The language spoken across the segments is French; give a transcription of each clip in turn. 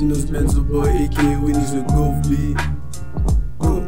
Tino's Benzo Boy, a.k.a. Winnie the Golf B. Go.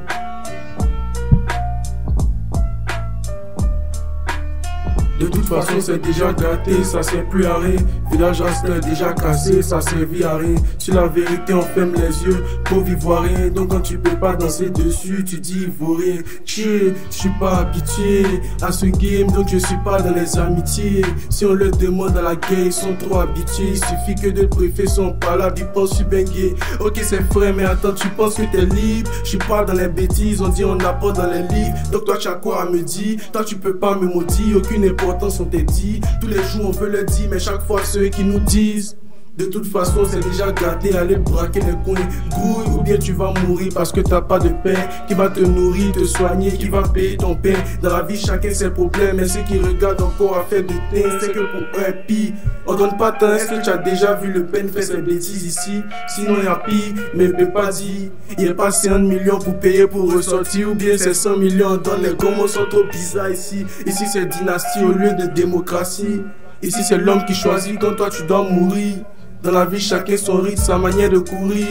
De toute façon c'est déjà gâté, ça sert plus à rien. Village Rastel déjà cassé, ça servit à rien. Sur la vérité on ferme les yeux, pauvre ivoirien. Donc quand tu peux pas danser dessus, tu dis ivoirien. Chill, je suis pas habitué à ce game, donc je suis pas dans les amitiés. Si on le demande à la guerre, ils sont trop habitués. Il suffit que deux préfets sont pas là, ils pensent sur bengué. Ok c'est vrai mais attends, tu penses que t'es libre? Je suis pas dans les bêtises, on dit on apporte dans les livres. Donc toi tu as quoi à me dire? Toi tu peux pas me maudire, aucune importance on t'a dit. Tous les jours on veut le dire, mais chaque fois ceux qui nous disent. De toute façon c'est déjà gâté, allez braquer les coins. Grouille ou bien tu vas mourir parce que t'as pas de pain qui va te nourrir, te soigner, qui va payer ton pain. Dans la vie chacun ses problèmes, mais ceux qui regardent encore à faire de teint, c'est que pour un pire, on donne pas tant. Est-ce que tu as déjà vu le peine faire ses bêtises ici? Sinon y'a pire, mais peut pas dire. Il a pas 50 millions pour payer pour ressortir, ou bien c'est 100 millions. Dans les comos sont trop bizarres ici. Ici c'est dynastie au lieu de démocratie. Ici c'est l'homme qui choisit quand toi tu dois mourir. Dans la vie, chacun son rythme, sa manière de courir.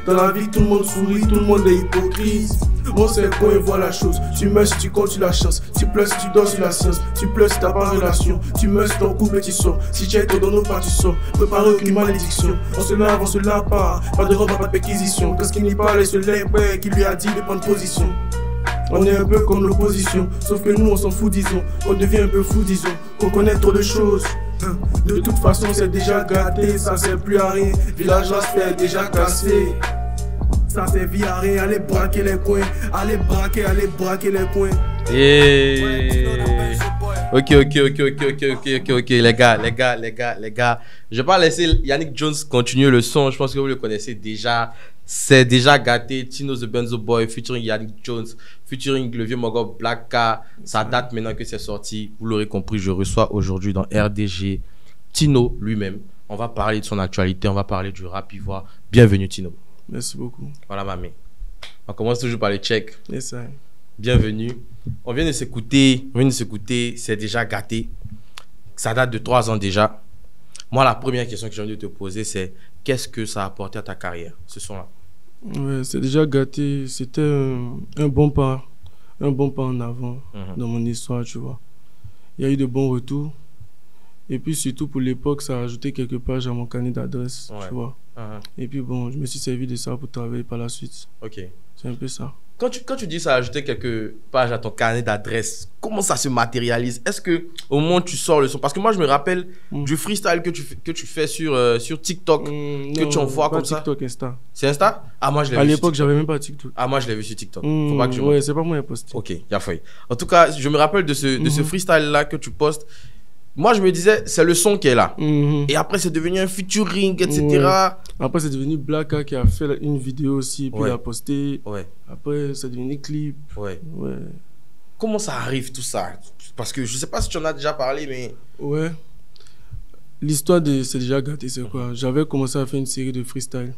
Dans la vie, tout le monde sourit, tout le monde est hypocrite. Mon cerveau, il voit la chose. Tu meurs si tu comptes sur la chance. Tu pleures si tu dors sur la science. Tu pleures si t'as pas relation. Tu meurs si ton couple tu sors. Si tu es ton donneau pas, tu sors. Préparé aucune malédiction. On se lave pas. Pas de robe, pas de perquisition. Qu'est-ce qu'il n'y parle, c'est le qui lui a dit de prendre position. On est un peu comme l'opposition, sauf que nous on s'en fout disons. On devient un peu fou disons, qu'on connaît trop de choses. De toute façon c'est déjà gâté, ça sert plus à rien. Village Rastel déjà cassé, ça servit à rien. Allez braquer les coins, allez braquer les coins. Ok, les gars. Je vais pas laisser Yannick Jones continuer le son, je pense que vous le connaissez déjà. C'est déjà gâté, Tino the Benzo Boy, featuring Yannick Jones, featuring le vieux Mogo Black K. Ça date maintenant que c'est sorti. Vous l'aurez compris, je reçois aujourd'hui dans RDG Tino lui-même. On va parler de son actualité, on va parler du rap ivoire. Bienvenue Tino. Merci beaucoup. Voilà mamie. On commence toujours par les checks. Yes, bienvenue. On vient de s'écouter, c'est déjà gâté. Ça date de 3 ans déjà. Moi, la première question que j'ai envie de te poser, c'est qu'est-ce que ça a apporté à ta carrière, ce son-là? Ouais, c'est déjà gâté. C'était un bon pas en avant dans mon histoire, tu vois. Il y a eu de bons retours. Et puis surtout pour l'époque, ça a ajouté quelques pages à mon carnet d'adresse, tu vois. Et puis bon, je me suis servi de ça pour travailler par la suite. Ok. C'est un peu ça. Quand tu dis ça a ajouté quelques pages à ton carnet d'adresse, comment ça se matérialise? Est-ce que au moment où tu sors le son, parce que moi je me rappelle du freestyle que tu fais sur TikTok, que tu envoies comme ça. TikTok, Insta. C'est Insta? Ah moi je l'ai vu. À l'époque j'avais même pas TikTok. Ah moi je l'ai vu sur TikTok. Faut pas que je ouais, c'est pas moi qui ai posté. Ok, y a failli. En tout cas, je me rappelle de ce freestyle là que tu postes. Moi, je me disais, c'est le son qui est là. Et après, c'est devenu un featuring, etc. Ouais. Après, c'est devenu Blacka qui a fait une vidéo aussi, puis il a posté. Après, c'est devenu clip. Comment ça arrive tout ça? Parce que je sais pas si tu en as déjà parlé, mais... Ouais. L'histoire de C'est déjà gâté, c'est quoi? J'avais commencé à faire une série de freestyle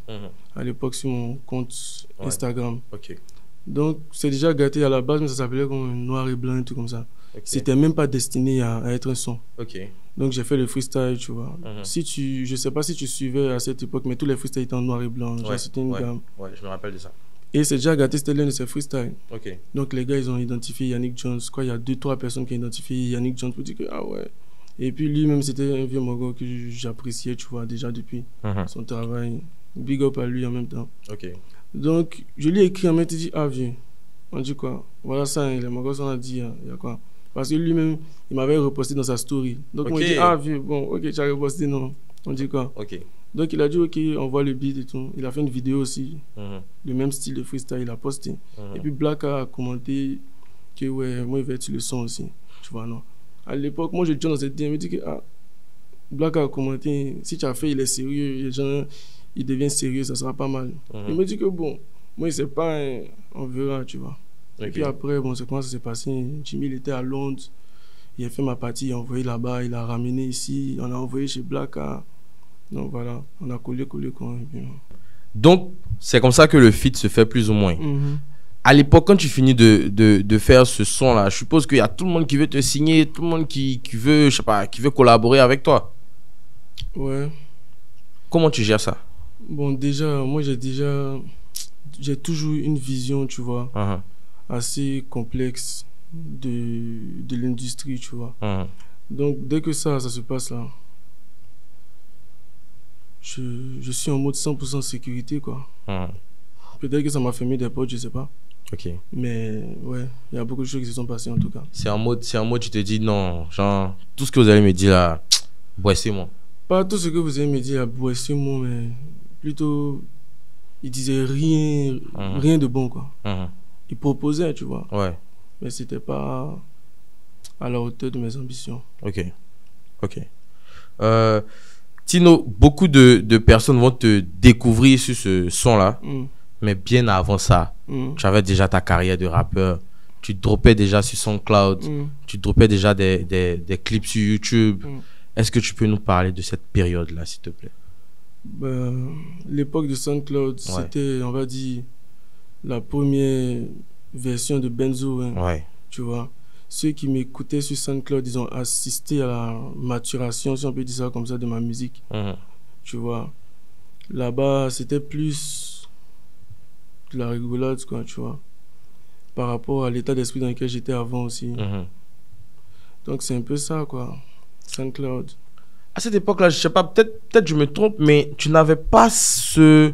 à l'époque sur mon compte Instagram. Donc, C'est déjà gâté à la base, mais ça s'appelait comme Noir et Blanc, et tout comme ça. C'était même pas destiné à être un son. Donc j'ai fait le freestyle, tu vois. Je sais pas si tu suivais à cette époque, mais tous les freestyles étaient en noir et blanc. C'était une gamme. Ouais, je me rappelle de ça. Et C'est déjà gâté, c'était l'un de ces freestyles. Donc les gars, ils ont identifié Yannick Jones. Il y a 2-3 personnes qui ont identifié Yannick Jones pour dire que ah ouais. Et puis lui-même, c'était un vieux mogo que j'appréciais, tu vois, déjà depuis son travail. Big up à lui en même temps. Donc je lui ai écrit en même temps, dit ah vieux, on dit quoi? Voilà ça, les mogos on a dit, il y a quoi? Parce que lui-même, il m'avait reposté dans sa story. Donc, on dit, ah, vieux, bon, ok, tu as reposté, non. On dit quoi? Donc, il a dit, ok, on voit le beat et tout. Il a fait une vidéo aussi, le même style de freestyle, il a posté. Et puis, Black a commenté que, ouais, moi, il vais être sur le son aussi. Tu vois, non. À l'époque, moi, je dis dans cette idée, il me dit que, ah, Black a commenté, si tu as fait, il est sérieux, les gens, il devient sérieux, ça sera pas mal. Il me dit que, bon, moi, il sait pas, on verra, tu vois. Et puis après, bon, c'est comment ça s'est passé. Jimmy, il était à Londres. Il a fait ma partie, il a envoyé là-bas, il a ramené ici. On a envoyé chez Blacka. Donc voilà, on a collé quand même. Donc, c'est comme ça que le feat se fait plus ou moins. À l'époque, quand tu finis de faire ce son-là, je suppose qu'il y a tout le monde qui veut te signer, tout le monde qui veut, je sais pas, qui veut collaborer avec toi. Ouais. Comment tu gères ça? Bon, déjà, moi, j'ai toujours une vision, tu vois, assez complexe de l'industrie, tu vois. Donc, dès que ça se passe là, je suis en mode 100% sécurité, quoi. Peut-être que ça m'a fermé des portes, je sais pas. Ok. Mais ouais, il y a beaucoup de choses qui se sont passées en tout cas. C'est en mode, tu te dis non, genre, tout ce que vous allez me dire là, boissez-moi. Pas tout ce que vous allez me dire, boissez-moi, mais plutôt, il disait rien de bon, quoi. Il proposait, tu vois. Ouais. Mais c'était pas à la hauteur de mes ambitions. Ok. Tino, beaucoup de personnes vont te découvrir sur ce son-là, mais bien avant ça, tu avais déjà ta carrière de rappeur, tu droppais déjà sur SoundCloud, tu droppais déjà des clips sur YouTube. Est-ce que tu peux nous parler de cette période-là, s'il te plaît? L'époque de SoundCloud, c'était, on va dire, la première version de Benzo, tu vois. Ceux qui m'écoutaient sur SoundCloud, ils ont assisté à la maturation, si on peut dire ça comme ça, de ma musique. Tu vois. Là-bas, c'était plus de la rigolade, quoi, tu vois. Par rapport à l'état d'esprit dans lequel j'étais avant aussi. Donc, c'est un peu ça, quoi. SoundCloud. À cette époque-là, je sais pas, peut-être je me trompe, mais tu n'avais pas ce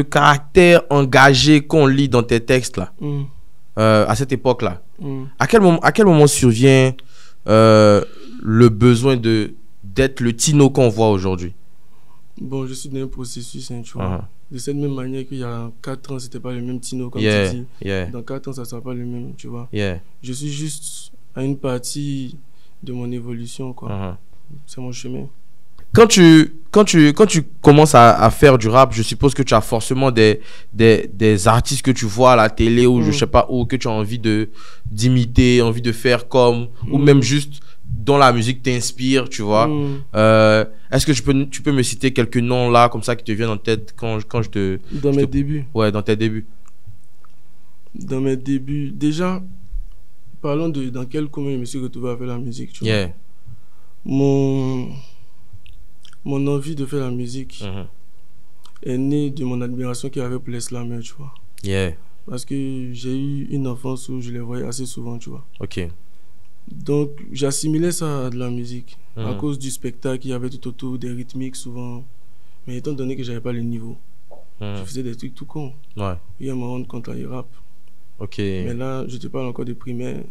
caractère engagé qu'on lit dans tes textes, là. À cette époque-là. À quel moment survient le besoin d'être le Tino qu'on voit aujourd'hui? Bon, je suis dans un processus, hein, tu vois. De cette même manière qu'il y a 4 ans, c'était pas le même Tino, comme tu dis. Dans 4 ans, ça sera pas le même, tu vois. Je suis juste à une partie de mon évolution, quoi. C'est mon chemin. Quand tu commences à faire du rap, je suppose que tu as forcément des artistes que tu vois à la télé ou je sais pas, ou que tu as envie d'imiter, envie de faire comme, ou même juste dont la musique t'inspire, tu vois. Est-ce que tu peux me citer quelques noms là, comme ça, qui te viennent en tête quand je te... Dans mes débuts. Ouais, dans tes débuts. Dans mes débuts. Déjà, parlons de dans quel commun je me suis retrouvé à faire la musique, tu vois. Mon envie de faire la musique est née de mon admiration qu'il y avait pour les slammers, tu vois. Parce que j'ai eu une enfance où je les voyais assez souvent, tu vois. Donc, j'assimilais ça à de la musique à cause du spectacle qu'il y avait tout autour, des rythmiques souvent. Mais étant donné que j'avais pas le niveau, je faisais des trucs tout con. Et à me rendre compte à rap. Mais là, je te parle encore de primaire.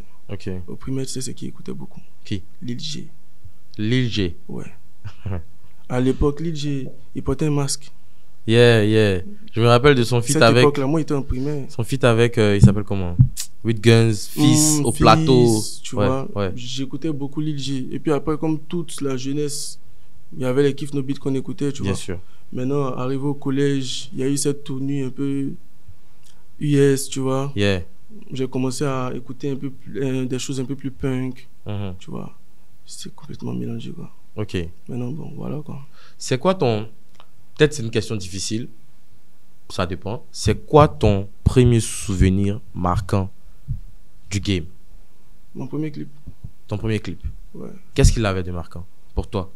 Au primaire, tu sais ce qui écoutait beaucoup. Qui? Lil G. Lil G? Ouais. À l'époque, Lil G, il portait un masque. Je me rappelle de son feat avec... Cette époque-là, moi, il était en primaire. Son feat avec, il s'appelle comment? With Guns, Fils, au plateau. Tu vois, j'écoutais beaucoup Lil G. Et puis après, comme toute la jeunesse, il y avait les Kiff No Beat qu'on écoutait, tu vois. Bien sûr. Maintenant, arrivé au collège, il y a eu cette tournure un peu US, tu vois. J'ai commencé à écouter un peu des choses un peu plus punk, tu vois. C'est complètement mélangé, quoi. Maintenant, bon, voilà, quoi. C'est quoi ton... Peut-être c'est une question difficile, ça dépend. C'est quoi ton premier souvenir marquant du game? Mon premier clip. Ton premier clip? Ouais. Qu'est-ce qu'il avait de marquant pour toi?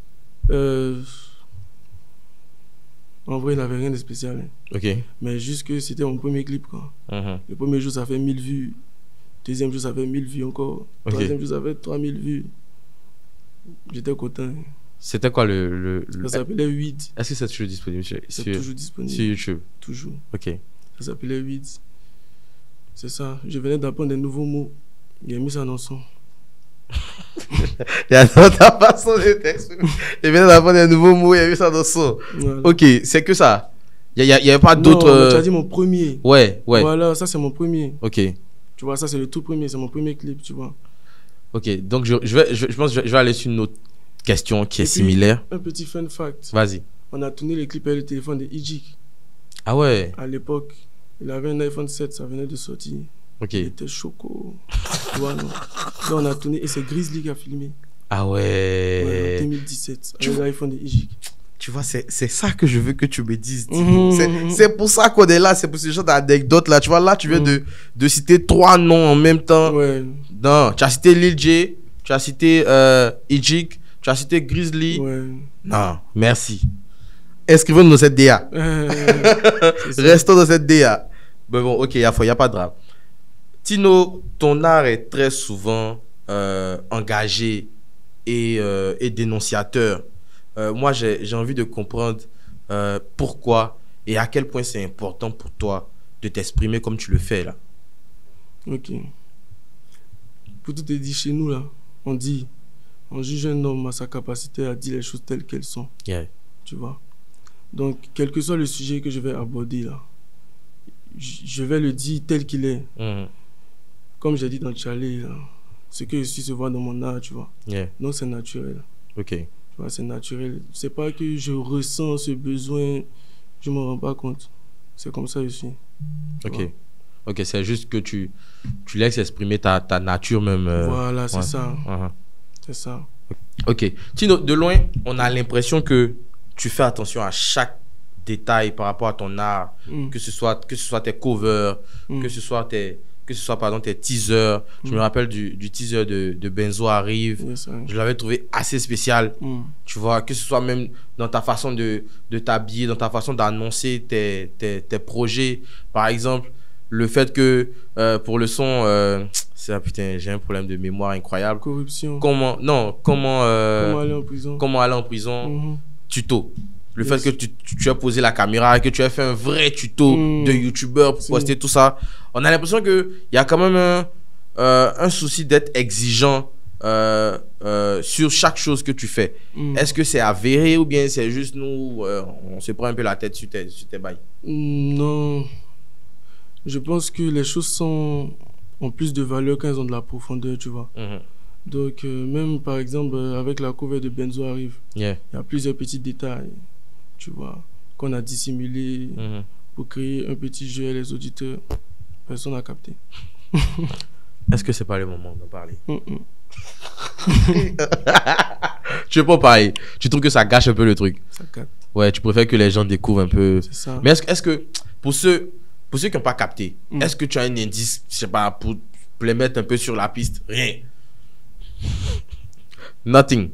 En vrai, il n'avait rien de spécial. Mais juste que c'était mon premier clip, quoi. Le premier jour, ça fait 1000 vues. Deuxième jour, ça fait 1000 vues encore. Troisième jour, ça fait 3000 vues. J'étais content. C'était quoi Ça s'appelait Weed. Est-ce que c'est toujours disponible C'est toujours disponible. Sur YouTube? Toujours. Ça s'appelait Weed. C'est ça. Je venais d'apprendre des nouveaux mots. Il a mis ça dans son. Il y a dans ta façon de t'exprimer. Il vient d'apprendre des nouveaux mots, il a mis ça dans son. C'est que ça. Il n'y avait pas d'autres... Tu as dit mon premier. Ouais. Voilà, ça c'est mon premier. Tu vois, ça c'est le tout premier, c'est mon premier clip, tu vois. Donc je pense que je vais aller sur une autre question qui est similaire. Un petit fun fact. Vas-y. On a tourné les clips avec le téléphone de Ijik. Ah ouais? À l'époque, il avait un iPhone 7, ça venait de sortir. Il était choco. Donc on a tourné et c'est Grizzly qui a filmé. Ah ouais? En 2017, avec l'iPhone de Ijik. Tu vois, c'est ça que je veux que tu me dises. C'est pour ça qu'on est là, c'est pour ce genre d'anecdotes là. Tu vois, là, tu viens de citer 3 noms en même temps. Non, tu as cité Lil J, tu as cité Ijik, tu as cité Grizzly. Non, merci. inscrivons-nous dans cette DA. C'est ça. Restons dans cette DA. Mais bon, ok, il n'y a pas de drame. Tino, ton art est très souvent engagé et dénonciateur. Moi, j'ai envie de comprendre pourquoi et à quel point c'est important pour toi de t'exprimer comme tu le fais là. Ok. Pour tout te dire, chez nous, là, on juge un homme à sa capacité à dire les choses telles qu'elles sont. Yeah. Tu vois. Donc, quel que soit le sujet que je vais aborder, là, je vais le dire tel qu'il est. Mhm. Comme j'ai dit dans Charlie, là, ce que je suis se voit dans mon art, tu vois. Yeah. Donc, c'est naturel. Ok. Tu vois, c'est naturel. C'est pas que je ressens ce besoin, je m'en rends pas compte. C'est comme ça que je suis. Tu Ok. vois. Ok, c'est juste que tu laisses exprimer ta nature même. Voilà, c'est ouais. ça. Uh-huh. C'est ça. Ok. Tino, de loin, on a l'impression que tu fais attention à chaque détail par rapport à ton art, que ce soit tes covers, que ce soit pardon, tes teasers. Je me rappelle du teaser de Benzo Arrive. Yes, ouais. Je l'avais trouvé assez spécial. Tu vois, que ce soit même dans ta façon de t'habiller, dans ta façon d'annoncer tes projets. Par exemple, le fait que pour le son, putain, j'ai un problème de mémoire incroyable. Corruption. Comment aller en prison. Comment aller en prison. Tuto. Le Yes. fait que tu as posé la caméra, que tu as fait un vrai tuto de youtubeur pour poster tout ça. On a l'impression qu'il y a quand même un souci d'être exigeant sur chaque chose que tu fais. Est-ce que c'est avéré ou bien c'est juste nous, on se prend un peu la tête sur tes bails? Non. Je pense que les choses ont plus de valeur quand elles ont de la profondeur, tu vois. Donc, même par exemple, avec la cover de Benzo Arrive, Yeah. il y a plusieurs petits détails, tu vois, qu'on a dissimulés pour créer un petit jeu à les auditeurs. Personne n'a capté. Est-ce que c'est pas le moment d'en parler? Tu veux pas parler? Tu trouves que ça gâche un peu le truc? Ça capte. Ouais, tu préfères que les gens découvrent un peu. C'est ça. Mais est-ce que pour ceux qui n'ont pas capté, est-ce que tu as un indice, je sais pas, pour les mettre un peu sur la piste? Rien. Nothing.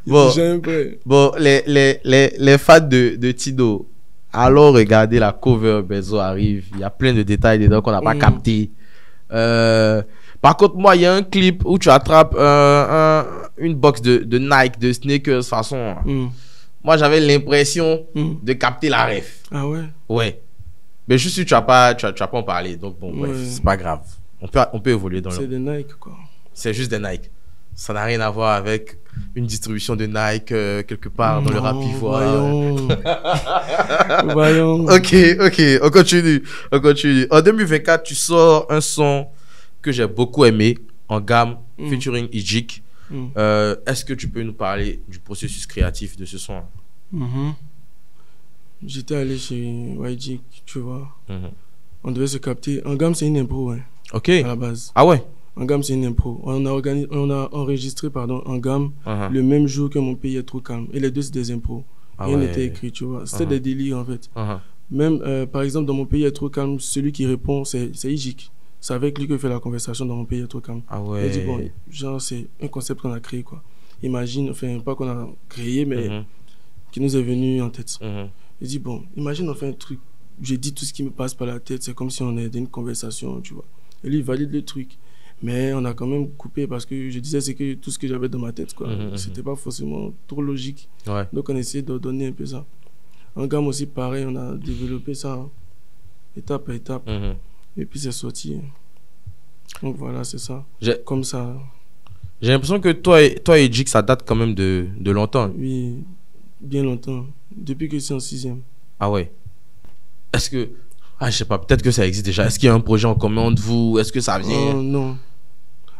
Bon, J'aime pas. bon, les fans de Tino, allons regarder la cover Benzo Arrive. Il y a plein de détails dedans qu'on n'a pas capté. Par contre, moi, il y a un clip où tu attrapes une box de Nike, de sneakers, façon. Moi, j'avais l'impression de capter la ref. Ah ouais? Ouais. Mais je suis sûr que tu vas pas en parler. Donc, bon, bref, Ouais. c'est pas grave. On peut évoluer dans C'est le... des Nike, quoi. C'est juste des Nike. Ça n'a rien à voir avec une distribution de Nike quelque part dans le rap ivoire. Voyons. Voyons. Ok, on continue. En 2024, tu sors un son que j'ai beaucoup aimé, en gamme, featuring Ijik. Est-ce que tu peux nous parler du processus créatif de ce son? J'étais allé chez YG, tu vois. On devait se capter. En gamme, c'est une impro, hein, Ok. à la base. Ah ouais? En gamme, c'est une impro. On a enregistré en gamme le même jour que Mon pays est trop calme. Et les deux, c'est des impros. Rien n'était écrit, tu vois. C'était des délires, en fait. Même, par exemple, dans Mon pays est trop calme, celui qui répond, c'est Ijik. C'est avec lui que fait la conversation dans Mon pays est trop calme. Ah ouais. Il dit, bon, genre, c'est un concept qu'on a créé, quoi. Imagine, enfin, pas qu'on a créé, mais qui nous est venu en tête. Il dit, bon, imagine, on fait un truc. J'ai dit tout ce qui me passe par la tête. C'est comme si on était dans une conversation, tu vois. Et lui, il valide le truc. Mais on a quand même coupé parce que je disais c'est que tout ce que j'avais dans ma tête, quoi. C'était pas forcément trop logique. Ouais. Donc on essayait de donner un peu ça. En gamme aussi, pareil, on a développé ça étape à étape. Et puis c'est sorti. Donc voilà, c'est ça. Comme ça. J'ai l'impression que toi et Jik, ça date quand même de longtemps. Oui, bien longtemps. Depuis que je suis en 6e. Ah ouais. Est-ce que... Ah, je sais pas, peut-être que ça existe déjà. Est-ce qu'il y a un projet en commun entre vous? Est-ce que ça vient? Non.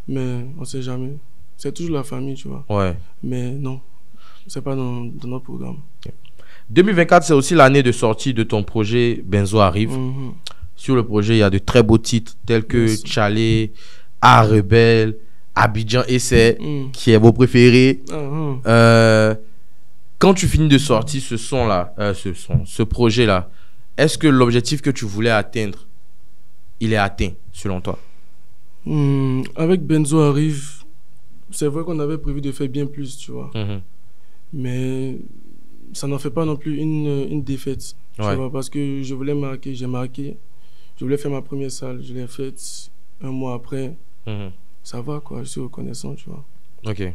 Mais on sait jamais. C'est toujours la famille, tu vois. Ouais. Mais non, c'est pas dans notre programme. 2024, c'est aussi l'année de sortie de ton projet Benzo Arrive. Sur le projet, il y a de très beaux titres tels que Tchalé, A Rebelle, Abidjan Essai, qui est vos préférés. Quand tu finis de sortir ce son-là, ce projet-là, est-ce que l'objectif que tu voulais atteindre, il est atteint, selon toi? Avec Benzo Arrive, c'est vrai qu'on avait prévu de faire bien plus, tu vois. Mais ça n'en fait pas non plus une défaite. Tu vois, parce que je voulais marquer, j'ai marqué. Je voulais faire ma première salle, je l'ai faite un mois après. Ça va, quoi, je suis reconnaissant, tu vois. Ok.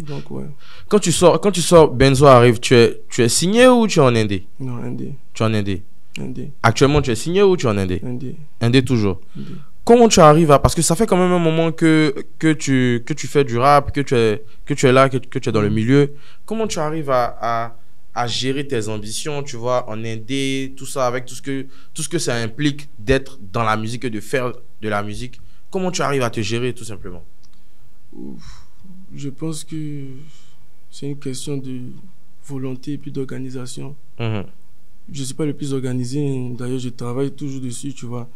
Donc, ouais. Quand tu sors Benzo arrive, tu es signé ou tu es en indé? Non, indé. Tu es en indé. Indé. Actuellement, tu es signé ou tu es en indé? Indé. Indé toujours. Indé. Comment tu arrives à... Parce que ça fait quand même un moment que tu fais du rap, que tu es là, que tu es dans le milieu. Comment tu arrives à gérer tes ambitions, tu vois, en indé, tout ça, avec tout ce que ça implique d'être dans la musique et de faire de la musique? Comment tu arrives à te gérer, tout simplement? Je pense que c'est une question de volonté et puis d'organisation. Je ne suis pas le plus organisé. D'ailleurs, je travaille toujours dessus, tu vois.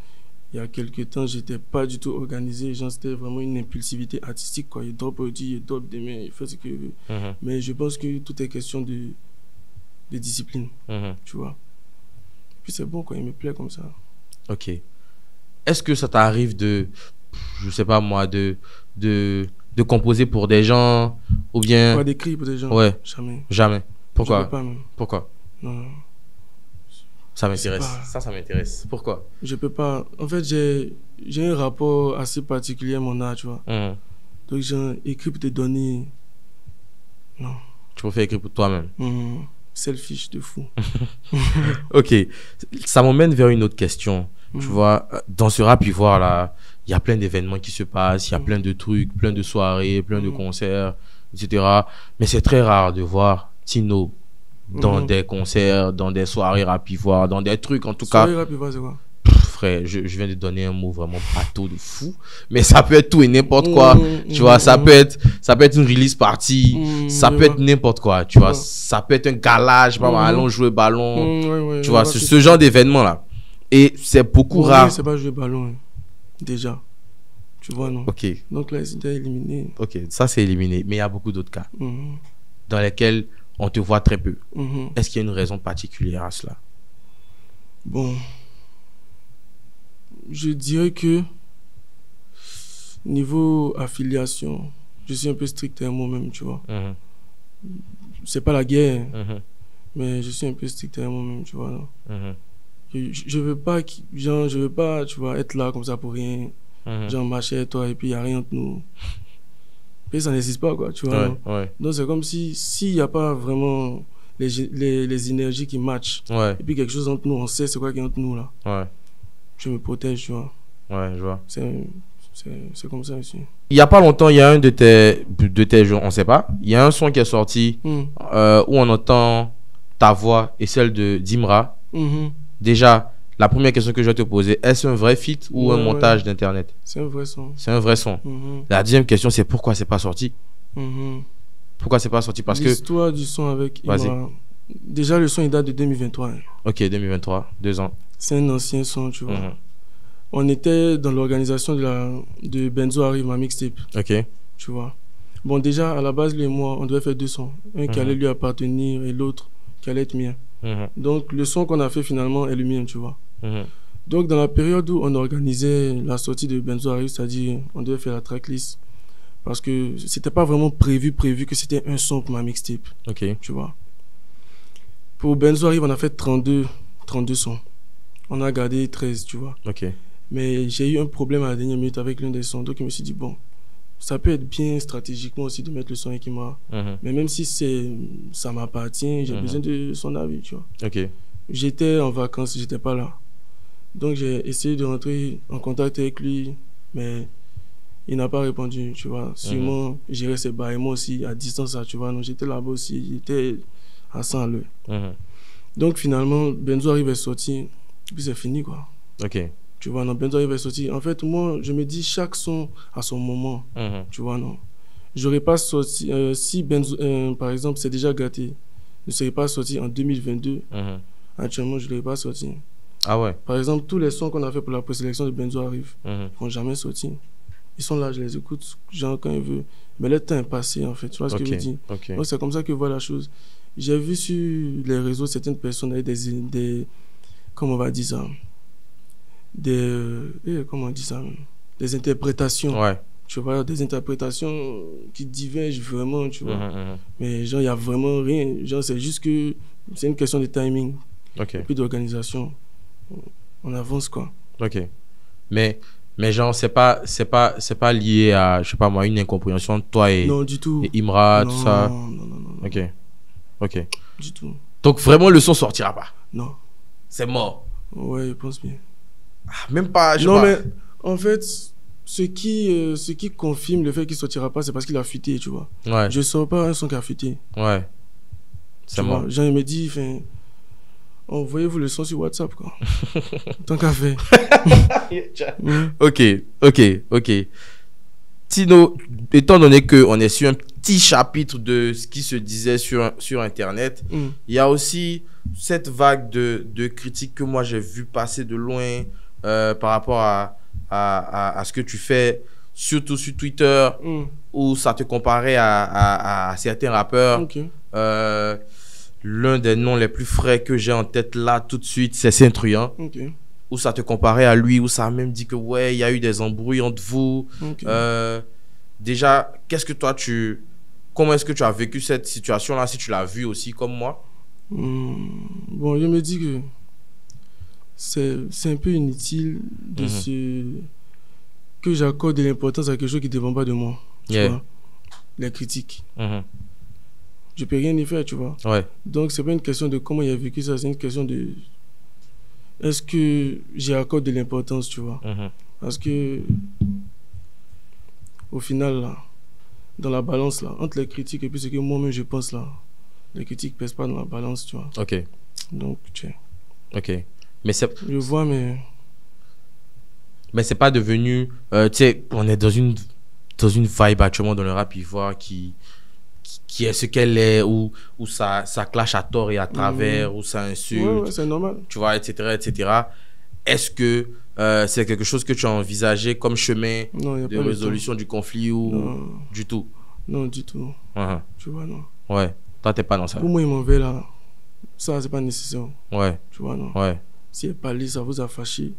Il y a quelques temps, je n'étais pas du tout organisé. C'était vraiment une impulsivité artistique, quoi. Il drop aujourd'hui, il drop demain, il fait ce qu'il veut. Mais je pense que tout est question de discipline, tu vois. Puis c'est bon, quoi. Il me plaît comme ça. Ok. Est-ce que ça t'arrive je sais pas moi, de composer pour des gens ou bien... d'écrire pour des gens? Ouais. Jamais. Pourquoi? Je peux pas, même. Pourquoi? Non. Ça m'intéresse. Ça m'intéresse. Pourquoi? Je peux pas. En fait, j'ai un rapport assez particulier à mon art, tu vois. Donc, j'ai écrit pour te donner... Non. Tu préfères écrire pour toi-même? Selfish de fou. Ok. Ça m'emmène vers une autre question. Tu vois, dans ce rap ivoire là, il y a plein d'événements qui se passent, il y a plein de trucs, plein de soirées, plein de concerts, etc. Mais c'est très rare de voir Tino dans des concerts, dans des soirées rap ivoire, dans des trucs en tout cas. Soirée rap ivoire, c'est quoi? Frère, je viens de donner un mot vraiment bateau de fou, mais ça peut être tout et n'importe quoi. Tu vois, ça peut être une release party, ça peut être n'importe quoi. Tu vois, ça peut être un gala, je sais pas, allons jouer ballon. Tu vois, ce genre d'événement là. Et c'est beaucoup rare. C'est pas jouer ballon, hein. Déjà. Tu vois, non? Ok. Donc là, c'était éliminé. Ok, ça c'est éliminé. Mais il y a beaucoup d'autres cas dans lesquels on te voit très peu. Est-ce qu'il y a une raison particulière à cela? Bon. Je dirais que niveau affiliation, je suis un peu strict à moi-même, tu vois. C'est pas la guerre, mais je suis un peu strict à moi-même, tu vois. Non? Je veux pas, tu vois, être là comme ça pour rien. Genre marcher avec toi et puis il n'y a rien entre nous. Puis ça n'existe pas, quoi, tu vois. Donc c'est comme s'il n'y a pas vraiment les énergies qui matchent. Et puis quelque chose entre nous, on sait c'est quoi qui est entre nous là. Je me protège, tu vois. Je vois. C'est comme ça aussi. Il n'y a pas longtemps, il y a un de tes jours, on ne sait pas. Il y a un son qui est sorti où on entend ta voix et celle de Dimra. Déjà, la première question que je vais te poser, est-ce un vrai feat ou un montage d'internet? C'est un vrai son. C'est un vrai son. La deuxième question, c'est pourquoi c'est pas sorti? Pourquoi c'est pas sorti? Parce que l'histoire du son avec Imra. Déjà, le son il date de 2023. Hein. Ok, 2023, 2 ans. C'est un ancien son, tu vois. On était dans l'organisation de Benzo Arrive, ma mixtape. Ok. Tu vois. Bon, déjà, à la base, lui et moi, on devait faire 2 sons. Un qui allait lui appartenir et l'autre qui allait être mien. Donc, le son qu'on a fait finalement est le mien, tu vois. Donc, dans la période où on organisait la sortie de Benzo Arrive, c'est-à-dire on devait faire la tracklist, parce que c'était pas vraiment prévu que c'était un son pour ma mixtape. Ok. Tu vois. Pour Benzo Arrive, on a fait 32 sons. On a gardé 13, tu vois. Ok. Mais j'ai eu un problème à la dernière minute avec l'un des sons. Donc, je me suis dit, bon, ça peut être bien stratégiquement aussi de mettre le son avec Imra. Mais même si ça m'appartient, j'ai besoin de son avis, tu vois. Ok. J'étais en vacances, j'étais pas là. Donc, j'ai essayé de rentrer en contact avec lui, mais il n'a pas répondu, tu vois. Sûrement, gérer ses bails, moi aussi, à distance, tu vois. Donc, j'étais là-bas aussi, j'étais à 100 à l'heure. Donc, finalement, Benzo Arrive est sorti, puis c'est fini, quoi. Ok. Tu vois, non, Benzo Arrive est sorti. En fait, moi, je me dis chaque son à son moment, tu vois, non. J'aurais pas sorti, si Benzo, par exemple, c'est déjà gâté, ne serait pas sorti en 2022, actuellement, je ne l'aurais pas sorti. Ah ouais. Par exemple, tous les sons qu'on a fait pour la présélection de Benzo Arrive ne vont jamais sortir. Ils sont là, je les écoute, genre quand ils veulent. Mais le temps est passé, en fait, tu vois ce que je veux dire. Donc, c'est comme ça que je vois la chose. J'ai vu sur les réseaux certaines personnes avec des comment on va dire ça, comment on dit ça, des interprétations tu vois, des interprétations qui divergent vraiment, tu vois. Mais genre, il n'y a vraiment rien. Genre, c'est juste que c'est une question de timing. Ok. Et puis d'organisation. On avance, quoi. Ok. Mais genre, c'est pas lié à, je sais pas moi, une incompréhension de toi Non, du tout. et Imra, Non, tout ça. non. Ok. Ok. Du tout. Donc vraiment, le son sortira pas. Non. C'est mort. Ouais, je pense bien. Ah, même pas, je sais Non, pas. mais en fait, ce qui confirme le fait qu'il sortira pas, c'est parce qu'il a fuité, tu vois. Ouais. Je sors pas un son qui a fuité. Ouais. C'est Tu mort. vois, Jean, il me dit, enfin, envoyez-vous le son sur WhatsApp, quoi. Tant qu'à faire. Ok. Tino, étant donné qu'on est sur un petit chapitre de ce qui se disait sur Internet, il y a aussi cette vague de critiques que moi j'ai vu passer de loin par rapport à ce que tu fais, surtout sur Twitter, où ça te comparait à certains rappeurs. Ok. L'un des noms les plus frais que j'ai en tête là tout de suite, c'est Saint-Truand. Ok. Où ça te comparait à lui, où ça a même dit que ouais, il y a eu des embrouilles entre vous. Ok. Déjà, comment est-ce que tu as vécu cette situation-là, si tu l'as vu aussi comme moi? Bon, je me dis que c'est un peu inutile que j'accorde de l'importance à quelque chose qui ne dépend pas de moi. Tu vois? Les critiques. Je peux rien y faire, tu vois. Ouais. Donc, c'est pas une question de comment il a vécu ça, c'est une question de est-ce que j'y accorde de l'importance, tu vois. Parce que au final, là, dans la balance, là, entre les critiques et puis ce que moi-même je pense, là, les critiques pèsent pas dans la balance, tu vois. Ok. Donc, tu sais. Ok. Mais c'est... Je vois, mais c'est pas devenu... tu sais, on est dans une vibe actuellement dans le rap ivoire qui est ce qu'elle est, où ça clash à tort et à travers, où ça insulte. Ouais, c'est normal. Tu vois, etc. Est-ce que c'est quelque chose que tu as envisagé comme chemin de résolution du conflit ou du tout? Non, du tout. Tu vois, non. Ouais. Toi, t'es pas dans ça. Pour moi, il m'en veut là. Ça, c'est pas nécessaire. Ouais. Tu vois, non. Ouais. Si elle parle, ça vous a fâché,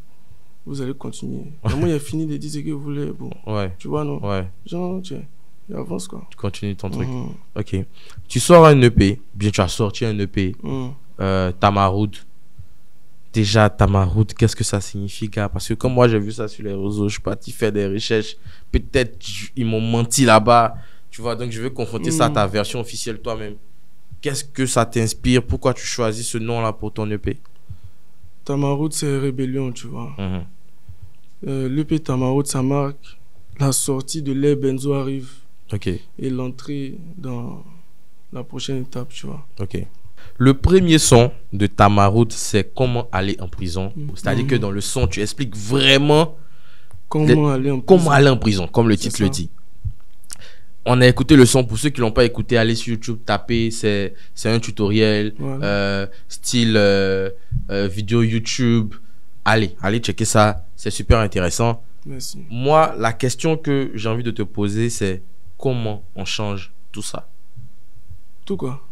vous allez continuer. Moi, il a fini de dire ce que vous voulez. Bon. Ouais. Tu vois, non. Ouais. Genre, tu avance, quoi. Tu continues ton truc. Ok. Tu sors un EP. Bien, tu as sorti un EP. Tamaroud. Déjà, Tamaroud, qu'est-ce que ça signifie, gars? Parce que comme moi, j'ai vu ça sur les réseaux, je suis parti faire des recherches. Peut-être ils m'ont menti là-bas. Tu vois, donc je veux confronter ça à ta version officielle toi-même. Qu'est-ce que ça t'inspire? Pourquoi tu choisis ce nom-là pour ton EP? Tamaroud, c'est rébellion, tu vois. L'EP Tamaroud, ça marque la sortie de l'ère Benzo arrive. Ok. Et l'entrée dans la prochaine étape, tu vois. Ok. Le premier son de Tamaroud, c'est Comment aller en prison. C'est-à-dire que dans le son, tu expliques vraiment comment aller en prison, comme le titre le dit. On a écouté le son. Pour ceux qui ne l'ont pas écouté, allez sur YouTube, tapez. C'est un tutoriel, style vidéo YouTube. Allez checker ça. C'est super intéressant. Merci. Moi, la question que j'ai envie de te poser, c'est comment on change tout ça? Tout quoi?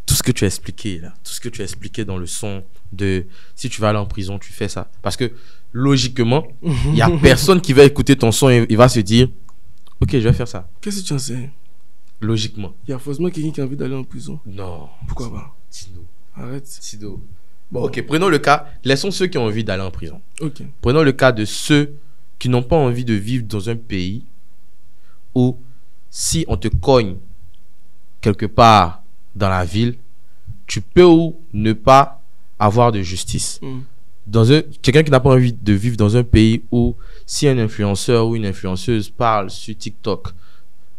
Tout ce que tu as expliqué là, tout ce que tu as expliqué dans le son de si tu vas aller en prison, tu fais ça. Parce que logiquement, il n'y a personne qui va écouter ton son et il va se dire ok, je vais faire ça. Qu'est-ce que tu en sais? Logiquement. Il y a forcément quelqu'un qui a envie d'aller en prison. Non. Pourquoi pas? Tino. Arrête. Tino. Bon, ok, prenons le cas. Laissons ceux qui ont envie d'aller en prison. Ok. Prenons le cas de ceux qui n'ont pas envie de vivre dans un pays où si on te cogne quelque part dans la ville, tu peux ou ne pas avoir de justice. Quelqu'un qui n'a pas envie de vivre dans un pays où si un influenceur ou une influenceuse parle sur TikTok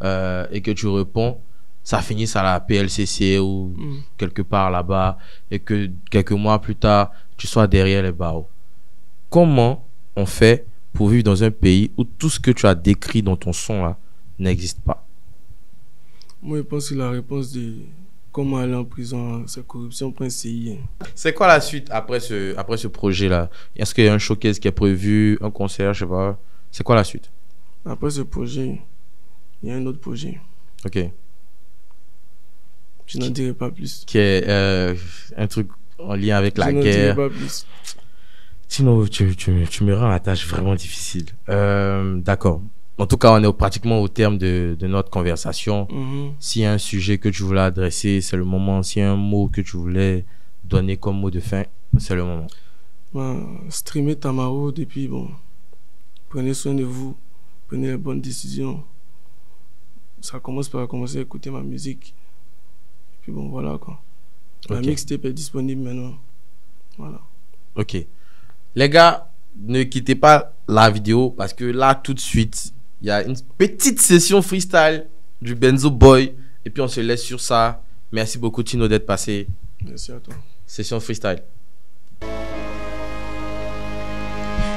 et que tu réponds, ça finisse à la PLCC ou quelque part là-bas et que quelques mois plus tard, tu sois derrière les barreaux. Comment on fait pour vivre dans un pays où tout ce que tu as décrit dans ton son là n'existe pas? Moi, je pense que la réponse de comment aller en prison, c'est corruption principale. C'est quoi la suite après ce projet-là? Est-ce qu'il y a un showcase qui est prévu, un concert, je sais pas? C'est quoi la suite? Après ce projet, il y a un autre projet. Ok. Je n'en dirai pas plus. Qui est un truc en lien avec la guerre. Je n'en dirai pas plus. Sinon, tu me rends la tâche vraiment difficile. D'accord. En tout cas, on est pratiquement au terme de notre conversation. Mhm. S'il y a un sujet que tu voulais adresser, c'est le moment. S'il y a un mot que tu voulais donner comme mot de fin, c'est le moment. Streamer Tamaro, et puis bon, prenez soin de vous, prenez les bonnes décisions. Ça commence par commencer à écouter ma musique. Et puis bon, voilà quoi. La mixtape est disponible maintenant. Voilà. Ok. Les gars, ne quittez pas la vidéo parce que là, tout de suite, il y a une petite session freestyle du Benzo Boy. Et puis on se laisse sur ça. Merci beaucoup, Tino, d'être passé. Merci à toi. Session freestyle.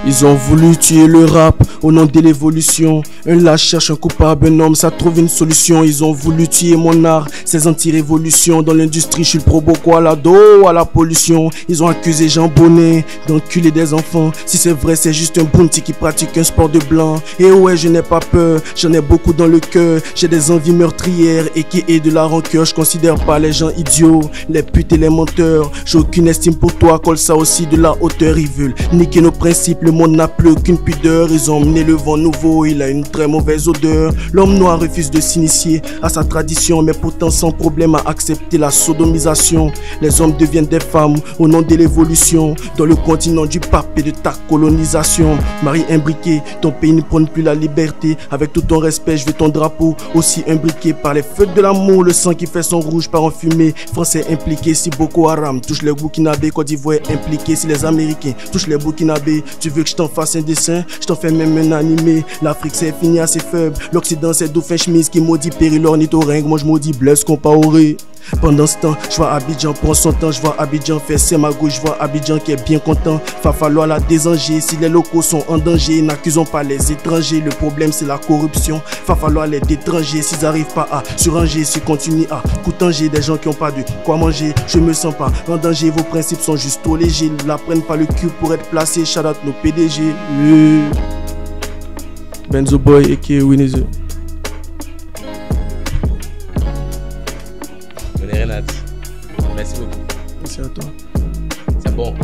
Ils ont voulu tuer le rap au nom de l'évolution. Un lâche cherche un coupable, un homme, ça trouve une solution. Ils ont voulu tuer mon art, ces anti-révolutions. Dans l'industrie, je suis le pro-boko à la dos, à la pollution. Ils ont accusé Jean Bonnet d'enculer des enfants. Si c'est vrai, c'est juste un bounty qui pratique un sport de blanc. Et ouais, je n'ai pas peur, j'en ai beaucoup dans le cœur. J'ai des envies meurtrières et qui est de la rancœur. Je considère pas les gens idiots, les putes et les menteurs. J'ai aucune estime pour toi, colle ça aussi de la hauteur. Ils veulent niquer nos principes, le monde n'a plus aucune pudeur. Ils ont mené le vent nouveau, il a une très mauvaise odeur. L'homme noir refuse de s'initier à sa tradition, mais pourtant sans problème à accepter la sodomisation. Les hommes deviennent des femmes au nom de l'évolution, dans le continent du pape et de ta colonisation. Marie imbriquée, ton pays ne prône plus la liberté. Avec tout ton respect, je veux ton drapeau aussi imbriqué par les feux de l'amour. Le sang qui fait son rouge par en fumée. Français impliqués si Boko Haram touche les Burkinabés. Côte d'Ivoire impliqué si les Américains touchent les Burkinabés. Tu veux que je t'en fasse un dessin, je t'en fais même un animé. L'Afrique c'est fini assez faible, l'Occident c'est dauphin chemise qui maudit péril ornithorynque. Moi je maudis Blaise Compaoré. Pendant ce temps, je vois Abidjan prend son temps, je vois Abidjan faire ses magouilles, je vois Abidjan qui est bien content. Va falloir la désanger, si les locaux sont en danger, n'accusons pas les étrangers. Le problème c'est la corruption, va falloir les détranger. S'ils n'arrivent pas à suranger, s'ils continuent à coutanger des gens qui n'ont pas de quoi manger, je me sens pas en danger. Vos principes sont juste trop légers, ne la prennent pas le cul pour être placé. Shout out nos PDG. Benzo Boy aka Winnie the. Merci beaucoup. Merci à toi. C'est bon.